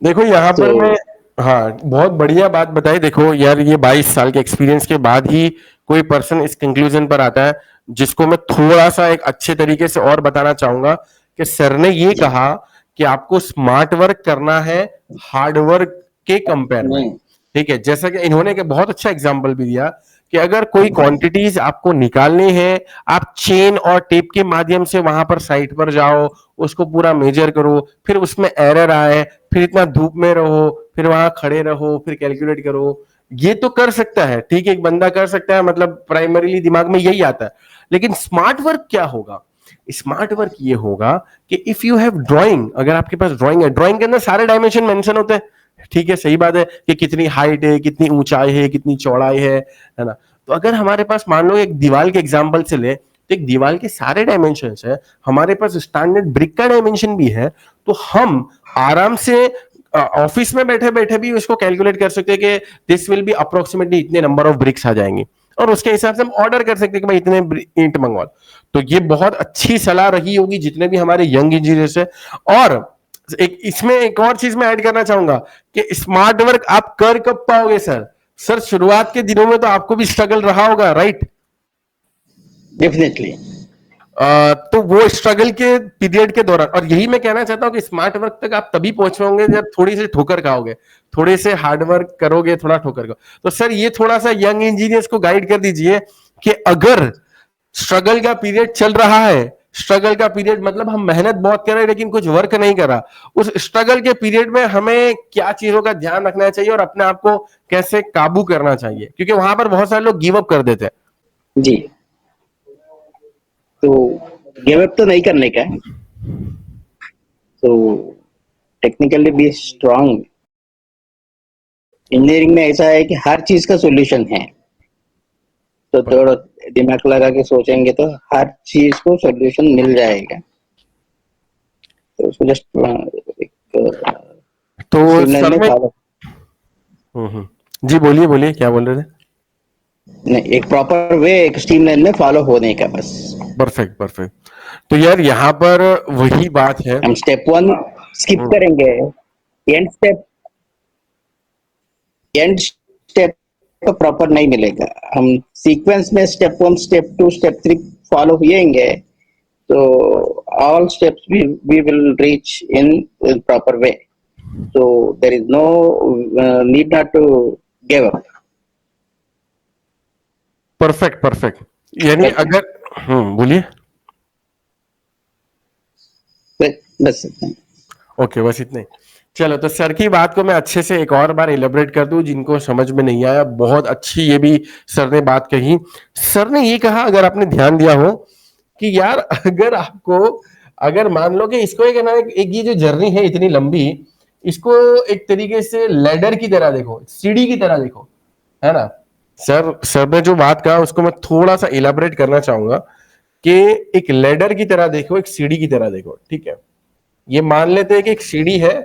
देखो यहाँ तो पर मैं, हाँ बहुत बढ़िया बात बताई। देखो यार, ये 22 साल के एक्सपीरियंस के बाद ही कोई पर्सन इस कंक्लूजन पर आता है, जिसको मैं थोड़ा सा एक अच्छे तरीके से और बताना चाहूंगा कि सर ने ये जी कहा कि आपको स्मार्ट वर्क करना है हार्ड वर्क के कंपेयर में। नहीं ठीक है, जैसा कि इन्होंने के बहुत अच्छा एग्जाम्पल भी दिया कि अगर कोई क्वांटिटीज आपको निकालनी है, आप चेन और टेप के माध्यम से वहां पर साइट पर जाओ, उसको पूरा मेजर करो, फिर उसमें एरर आए, फिर इतना धूप में रहो, फिर वहां खड़े रहो, फिर कैलकुलेट करो। ये तो कर सकता है, ठीक है, एक बंदा कर सकता है, मतलब प्राइमरीली दिमाग में यही आता है। लेकिन स्मार्ट वर्क क्या होगा? स्मार्ट वर्क ये होगा कि इफ यू हैव ड्राइंग, अगर आपके पास ड्राइंग है, ड्राइंग के अंदर सारे डायमेंशन मेंशन होते हैं। ठीक है, सही बात है कि कितनी हाइट है, कितनी ऊंचाई है, कितनी चौड़ाई है ना। तो अगर हमारे पास मान लो एक दीवार के एग्जांपल से ले, तो एक दीवार के सारे डायमेंशन है, हमारे पास स्टैंडर्ड ब्रिक का डायमेंशन भी है, तो हम आराम से ऑफिस में बैठे बैठे भी उसको कैलकुलेट कर सकते हैं कि दिस विल बी अप्रोक्सीमेटली इतने नंबर ऑफ ब्रिक्स आ जाएंगे, और उसके हिसाब से हम ऑर्डर कर सकते हैं कि भाई इतने ईंट मंगवा। तो ये बहुत अच्छी सलाह रही होगी जितने भी हमारे यंग इंजीनियर्स है। और एक इसमें एक और चीज मैं ऐड करना चाहूंगा कि स्मार्ट वर्क आप कर कब पाओगे सर? सर शुरुआत के दिनों में तो आपको भी स्ट्रगल रहा होगा, राइट? डेफिनेटली। तो वो स्ट्रगल के पीरियड के दौरान, और यही मैं कहना चाहता हूं कि स्मार्ट वर्क तक आप तभी पहुंच पाओगे जब थोड़ी सी ठोकर खाओगे, थोड़े से हार्ड वर्क करोगे, थोड़ा ठोकर खाओ। तो सर ये थोड़ा सा यंग इंजीनियर्स को गाइड कर दीजिए कि अगर स्ट्रगल का पीरियड चल रहा है, स्ट्रगल का पीरियड मतलब हम मेहनत बहुत कर रहे हैं लेकिन कुछ वर्क नहीं कर रहा, उस स्ट्रगल के पीरियड में हमें क्या चीजों का ध्यान रखना चाहिए और अपने आप को कैसे काबू करना चाहिए, क्योंकि वहां पर बहुत सारे लोग गिव अप कर देते हैं। जी, तो गिव अप तो नहीं करने का है, तो टेक्निकली बी स्ट्रांग। इंजीनियरिंग में ऐसा है कि हर चीज का सॉल्यूशन है, तो थोड़ा दिमाग लगा के सोचेंगे तो हर चीज को सॉल्यूशन मिल जाएगा। तो उसको जस्ट एक तो स्ट्रीमलाइन सर में में, फॉलो, जी बोलिए बोलिए, क्या बोल रहे थे? नहीं एक प्रॉपर वे, एक स्ट्रीमलाइन में फॉलो होने का बस। Perfect perfect. तो यार यहाँ पर वही बात है। हम स्टेप 1 स्किप करेंगे, एंड स्टेप, एंड स्टेप तो प्रॉपर नहीं मिलेगा। हम सीक्वेंस में स्टेप 1 स्टेप 2 स्टेप 3 फॉलो होएंगे, तो all steps we will reach in proper way, so there is no need not to give up। Perfect perfect, यानी But अगर, बोलिए। बस इतना ही। ओके, बस इतने ही। चलो, तो सर की बात को मैं अच्छे से एक और बार इलेबरेट कर दूं, जिनको समझ में नहीं आया, बहुत अच्छी ये भी सर ने बात कही। सर ने ये कहा, अगर आपने ध्यान दिया हो, कि यार अगर आपको, अगर मान लो कि इसको एक ना, एक ये जो जर्नी है इतनी लंबी, इसको एक तरीके से लेडर की तरह देखो, सीढ़ी की तरह देखो, है ना। सर ने जो बात कहा उसको मैं थोड़ा सा इलेबरेट करना चाहूंगा कि एक लेडर की तरह देखो, एक सीढ़ी की तरह देखो। ठीक है, ये मान लेते हैं कि एक सीढ़ी है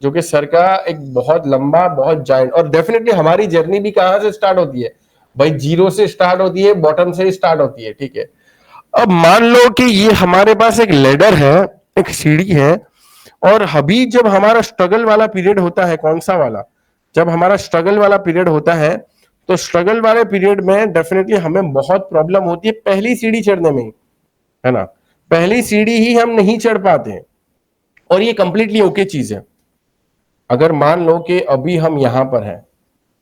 जो कि सर का एक बहुत लंबा, बहुत जायंट, और डेफिनेटली हमारी जर्नी भी कहां से स्टार्ट होती है भाई? जीरो से स्टार्ट होती है, बॉटम से ही स्टार्ट होती है। ठीक है, अब मान लो कि ये हमारे पास एक लेडर है, एक सीढ़ी है, और अभी जब हमारा स्ट्रगल वाला पीरियड होता है, कौन सा वाला? जब हमारा स्ट्रगल वाला पीरियड होता है, तो स्ट्रगल वाले पीरियड में डेफिनेटली हमें बहुत प्रॉब्लम होती है पहली सीढ़ी चढ़ने में, है ना। पहली सीढ़ी ही हम नहीं चढ़ पाते, और ये कंप्लीटली ओके चीज है। अगर मान लो कि अभी हम यहां पर हैं,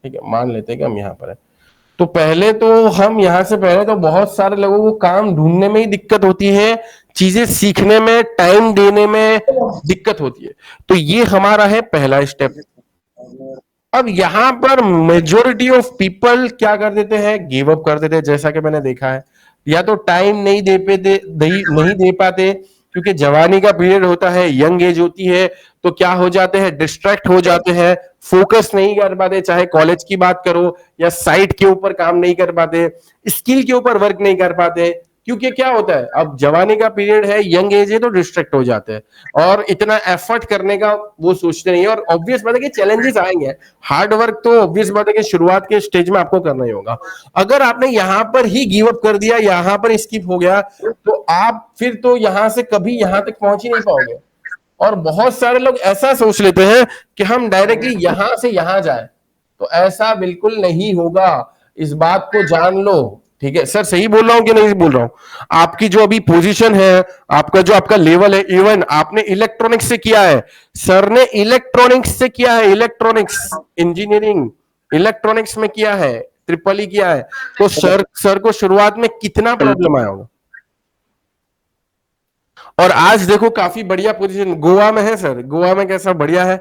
ठीक है, मान लेते हैं कि हम यहां पर हैं, तो पहले तो हम यहां से पहले तो बहुत सारे लोगों को काम ढूंढने में ही दिक्कत होती है, चीजें सीखने में, टाइम देने में दिक्कत होती है। तो ये हमारा है पहला स्टेप। अब यहां पर मेजोरिटी ऑफ पीपल क्या कर देते हैं? गिव अप कर देते हैं, जैसा कि मैंने देखा है। या तो टाइम नहीं दे पाते, क्योंकि जवानी का पीरियड होता है, यंग एज होती है, तो क्या हो जाते हैं? डिस्ट्रैक्ट हो जाते हैं, फोकस नहीं कर पाते, चाहे कॉलेज की बात करो या साइट के ऊपर काम नहीं कर पाते, स्किल के ऊपर वर्क नहीं कर पाते, क्योंकि क्या होता है, अब जवानी का पीरियड है, यंग एज है, तो डिस्ट्रैक्ट हो जाते हैं और इतना एफर्ट करने का वो सोचते नहीं है। और ऑब्वियस बात है कि चैलेंजेस आएंगे, हार्ड वर्क तो ऑब्वियस बात है कि शुरुआत के स्टेज में आपको करना ही होगा। अगर आपने यहां पर ही गिव अप कर दिया, यहां पर स्किप हो गया, तो आप फिर तो यहां से कभी यहां तक पहुंच ही नहीं पाओगे। और बहुत सारे लोग ऐसा सोच लेते हैं कि हम डायरेक्टली यहां से यहां जाए, तो ऐसा बिल्कुल नहीं होगा, इस बात को जान लो। ठीक है सर, सही बोल रहा हूं कि नहीं बोल रहा हूं? आपकी जो अभी पोजीशन है, आपका जो आपका लेवल है, इवन आपने इलेक्ट्रॉनिक्स से किया है, सर ने इलेक्ट्रॉनिक्स से किया है, इलेक्ट्रॉनिक्स इंजीनियरिंग इलेक्ट्रॉनिक्स में किया है, ट्रिपल ई किया है, तो सर को शुरुआत में कितना प्रॉब्लम आया होगा। और आज देखो काफी बढ़िया पोजीशन गोवा में है सर, गोवा में कैसा बढ़िया है।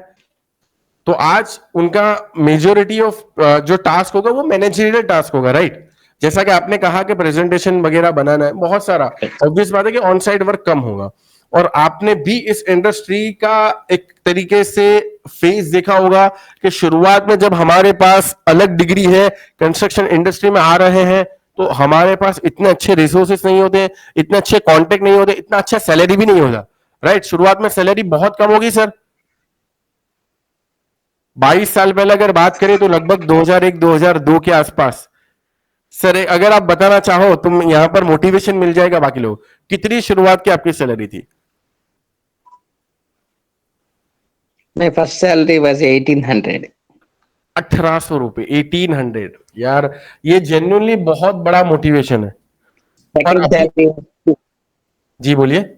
तो आज उनका मेजोरिटी ऑफ जो टास्क होगा वो मैनेजरियल टास्क होगा, राइट? जैसा कि आपने कहा कि प्रेजेंटेशन वगैरह बनाना है, बहुत सारा, ऑब्वियस बात है कि ऑन साइड वर्क कम होगा। और आपने भी इस इंडस्ट्री का एक तरीके से फेज देखा होगा कि शुरुआत में जब हमारे पास अलग डिग्री है, कंस्ट्रक्शन इंडस्ट्री में आ रहे हैं, तो हमारे पास इतने अच्छे रिसोर्सेस नहीं होते, इतने अच्छे कॉन्टेक्ट नहीं होते, इतना अच्छा सैलरी भी नहीं होता, राइट? शुरुआत में सैलरी बहुत कम होगी सर। 22 साल पहले अगर बात करें तो लगभग 2001-2002 के आसपास। सर अगर आप बताना चाहो, तुम यहां पर मोटिवेशन मिल जाएगा बाकी लोग, कितनी शुरुआत की आपकी सैलरी थी? My first salary was 1800. 1800 रुपए, 1800 यार, ये जेन्युइनली बहुत बड़ा मोटिवेशन है। और Second अभी, salary, जी बोलिए।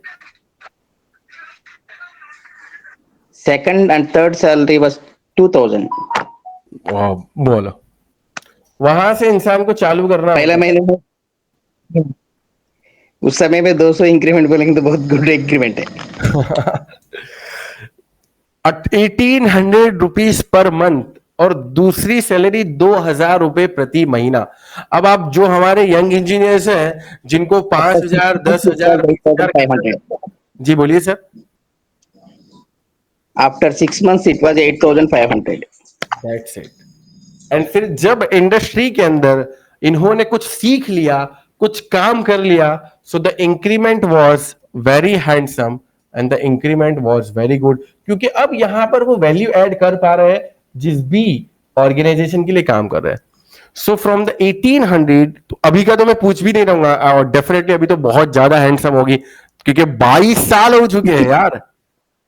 second and third salary was 2000. बोलो, वहां से इंसान को चालू करना पहला होता महीने में उस समय में 200 इंक्रीमेंट बोलेंगे तो बहुत गुड इंक्रीमेंट है। है। 1800 रुपीज पर मंथ, और दूसरी सैलरी 2000 रुपए प्रति महीना। अब आप जो हमारे यंग इंजीनियर्स हैं जिनको 5000, 10,000, 20,000, 8500. जी बोलिए sir. After 6 months, it was 8500. That's it. And फिर जब इंडस्ट्री के अंदर इन्होंने कुछ सीख लिया, कुछ काम कर लिया, so the increment was very handsome and the increment was very good, क्योंकि अब यहां पर वो वैल्यू ऐड कर पा रहे हैं जिस भी ऑर्गेनाइजेशन के लिए काम कर रहे हैं। सो फ्रॉम द 1800, तो अभी का तो मैं पूछ भी नहीं रहूंगा, और डेफिनेटली अभी तो बहुत ज्यादा हैंडसम होगी, क्योंकि 22 साल हो चुके हैं यार।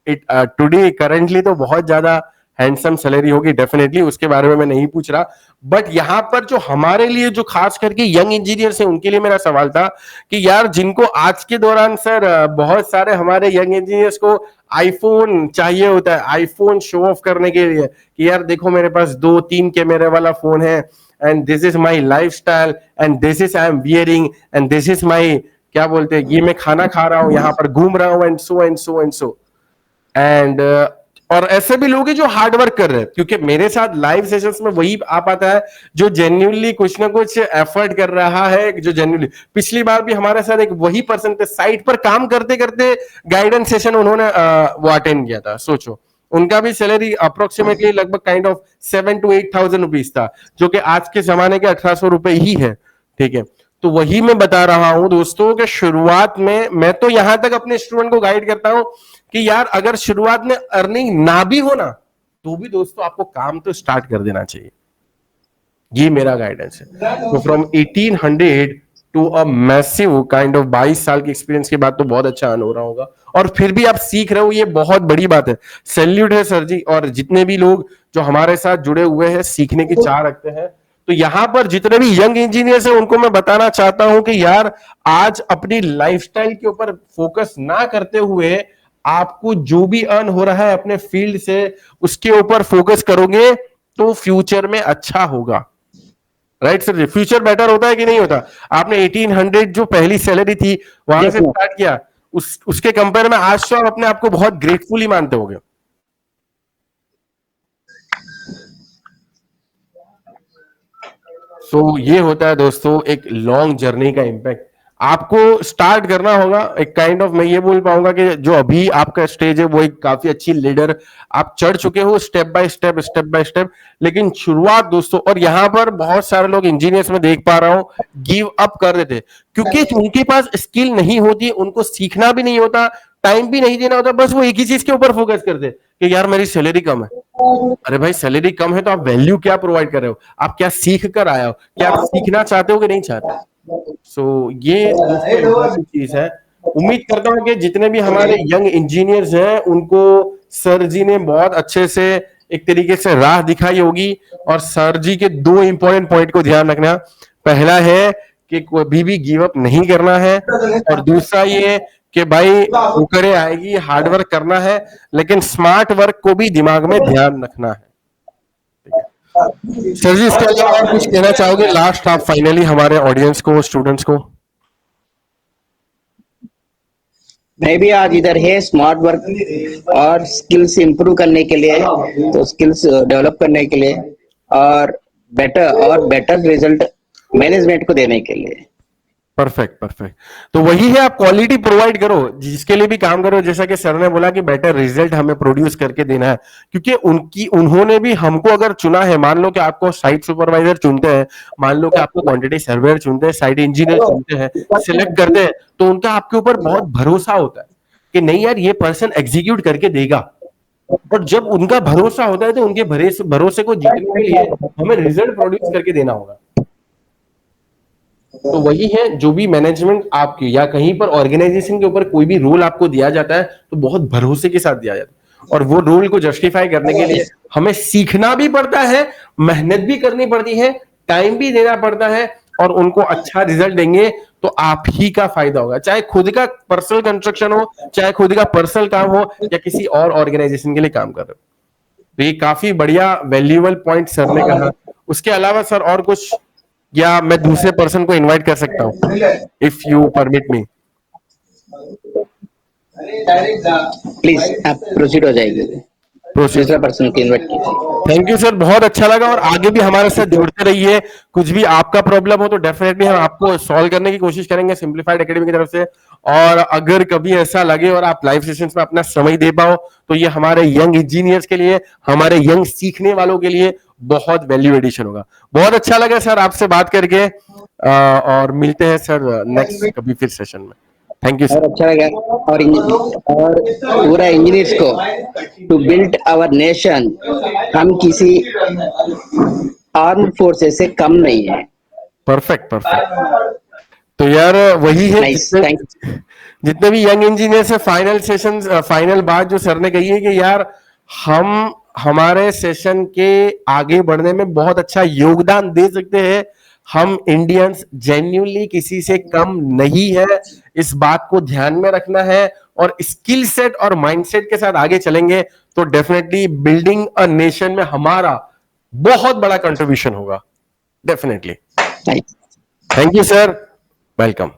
टुडे करंटली तो बहुत ज्यादा हैंडसम सैलरी होगी डेफिनेटली, उसके बारे में मैं नहीं पूछ रहा। बट यहां पर जो हमारे लिए, जो खास करके यंग इंजीनियर्स हैं, उनके लिए मेरा सवाल था कि यार जिनको आज के दौरान सर, बहुत सारे हमारे यंग इंजीनियर्स को आईफोन चाहिए होता है, आईफोन शो ऑफ करने के लिए कि यार देखो मेरे पास 2-3 कैमरे वाला फोन है, and this is my life style, and this is I am wearing, and this is my, क्या बोलते हैं, ये मैं खाना खा रहा हूं, यहां पर घूम रहा हूं, and so and so and so. And और ऐसे भी लोग हैं जो हार्ड वर्क कर रहे हैं, क्योंकि मेरे साथ लाइव सेशंस में वही आ पाता है जो जेन्युइनली कुछ ना कुछ एफर्ट कर रहा है, जो जेन्युइनली, पिछली बार भी हमारे साथ एक वही पर्सन थे, साइट पर काम करते करते गाइडेंस सेशन उन्होंने वो अटेंड किया था। सोचो, उनका भी सैलरी अप्रोक्सीमेटली लगभग काइंड ऑफ 7 to 8,000 रुपीज था, जो कि आज के जमाने के 1800 रुपए ही है। ठीक है, तो वही मैं बता रहा हूं दोस्तों कि शुरुआत में मैं तो यहां तक अपने स्टूडेंट को गाइड करता हूं कि यार अगर शुरुआत में अर्निंग ना भी हो ना, तो भी दोस्तों आपको काम तो स्टार्ट कर देना चाहिए। ये मेरा गाइडेंस है। तो from 1800 to a massive kind of 22 साल के एक्सपीरियंस के बाद तो बहुत अच्छा अर्न हो रहा होगा, और फिर भी आप सीख रहे हो, ये बहुत बड़ी बात है। सैल्यूट है सर जी, और जितने भी लोग जो हमारे साथ जुड़े हुए हैं, सीखने की चाह रखते हैं। तो यहां पर जितने भी यंग इंजीनियर्स हैं उनको मैं बताना चाहता हूं कि यार आज अपनी लाइफस्टाइल के ऊपर फोकस ना करते हुए, आपको जो भी अर्न हो रहा है अपने फील्ड से, उसके ऊपर फोकस करोगे तो फ्यूचर में अच्छा होगा। राइट सर जी, फ्यूचर बेटर होता है कि नहीं होता? आपने 1800 जो पहली सैलरी थी वहां से स्टार्ट किया, उसके कंपेयर में आज तो आप अपने आप को बहुत ग्रेटफुली मानते होंगे। सो ये होता है दोस्तों एक लॉन्ग जर्नी का इम्पैक्ट। आपको स्टार्ट करना होगा एक काइंड ऑफ, मैं ये बोल पाऊंगा कि जो अभी आपका स्टेज है वो एक काफी अच्छी लीडर आप चढ़ चुके हो, स्टेप बाय स्टेप, लेकिन शुरुआत दोस्तों, और यहां पर बहुत सारे लोग इंजीनियर्स में देख पा रहा हूं गिव अप कर देते क्योंकि उनके पास स्किल नहीं होती, उनको सीखना भी नहीं होता, टाइम भी नहीं देना होता, बस वो एक ही चीज के ऊपर फोकस करते कि यार मेरी सैलरी कम है। अरे भाई सैलरी कम है तो आप वैल्यू क्या प्रोवाइड कर रहे हो, आप क्या सीख कर आए हो, क्या आप सीखना चाहते हो कि नहीं चाहते। सो ये इम्पोर्टेंट चीज है। उम्मीद करता हूं कि जितने भी हमारे यंग इंजीनियर्स हैं उनको सर जी ने बहुत अच्छे से एक तरीके से राह दिखाई होगी, और सर जी के दो इंपॉर्टेंट पॉइंट को ध्यान रखना। पहला है कि कभी भी गिव अप नहीं करना है, और दूसरा ये कि भाई ठोकरें आएगी, हार्डवर्क करना है, लेकिन स्मार्ट वर्क को भी दिमाग में ध्यान रखना है। सर जी इसके अलावा आप कुछ कहना चाहोगे लास्ट, आप फाइनली हमारे ऑडियंस को, स्टूडेंट्स को? मैं भी आज इधर है स्मार्ट वर्क और स्किल्स इंप्रूव करने के लिए, तो स्किल्स डेवलप करने के लिए और बेटर रिजल्ट मैनेजमेंट को देने के लिए। परफेक्ट। तो वही है, आप क्वालिटी प्रोवाइड करो जिसके लिए भी काम करो, जैसा कि सर ने बोला कि बेटर रिजल्ट हमें प्रोड्यूस करके देना है, क्योंकि उन्होंने भी हमको अगर चुना है, मान लो कि आपको साइट सुपरवाइजर चुनते हैं, मान लो कि आपको क्वांटिटी सर्वेयर चुनते हैं, साइट इंजीनियर चुनते हैं, सिलेक्ट करते हैं, तो उनका आपके ऊपर बहुत भरोसा होता है कि नहीं यार ये पर्सन एग्जीक्यूट करके देगा। और जब उनका भरोसा होता है तो उनके भरोसे को जीतने के लिए हमें रिजल्ट प्रोड्यूस करके देना होगा। तो वही है, जो भी मैनेजमेंट आपकी या कहीं पर ऑर्गेनाइजेशन के ऊपर कोई भी रोल आपको दिया जाता है तो बहुत भरोसे के साथ दिया जाता है, और वो रोल को जस्टिफाई करने के लिए हमें सीखना भी पड़ता है, मेहनत भी करनी पड़ती है, टाइम भी देना पड़ता है, और उनको अच्छा रिजल्ट देंगे तो आप ही का फायदा होगा, चाहे खुद का पर्सनल कंस्ट्रक्शन हो, चाहे खुद का पर्सनल काम हो, या किसी और ऑर्गेनाइजेशन के लिए काम कर रहे हो। तो ये काफी बढ़िया वैल्यूएबल पॉइंट सर ने कहा। उसके अलावा सर और कुछ, या मैं दूसरे पर्सन को इनवाइट कर सकता हूं, if you permit me? Please आप प्रोसीड हो जाएगी, दूसरा पर्सन को इन्वाइट कीजिए। थैंक यू सर, बहुत अच्छा लगा, और आगे भी हमारे साथ जुड़ते रहिए। कुछ भी आपका प्रॉब्लम हो तो डेफिनेटली हम आपको सॉल्व करने की कोशिश करेंगे सिंप्लीफाइड एकेडमी की तरफ से। और अगर कभी ऐसा लगे और आप लाइव सेशंस में अपना समय दे पाओ तो ये हमारे यंग इंजीनियर्स के लिए, हमारे यंग सीखने वालों के लिए बहुत वैल्यू एडिशन होगा। बहुत अच्छा लगा सर आपसे बात करके, और मिलते हैं सर नेक्स्ट कभी फिर सेशन में। थैंक यू और सर। अच्छा लगा। और पूरा इंजीनियर्स को टू बिल्ड आवर नेशन, हम किसी आर्म फोर्सेस से कम नहीं है। परफेक्ट। तो यार वही है, नाइस, जितने भी यंग इंजीनियर्स है, फाइनल सेशन, फाइनल बात जो सर ने कही है कि यार हम हमारे सेशन के आगे बढ़ने में बहुत अच्छा योगदान दे सकते हैं। हम इंडियंस जेन्युइनली किसी से कम नहीं है, इस बात को ध्यान में रखना है, और स्किल सेट और माइंडसेट के साथ आगे चलेंगे तो डेफिनेटली बिल्डिंग अ नेशन में हमारा बहुत बड़ा कंट्रीब्यूशन होगा, definitely. Nice. Thank you sir, welcome.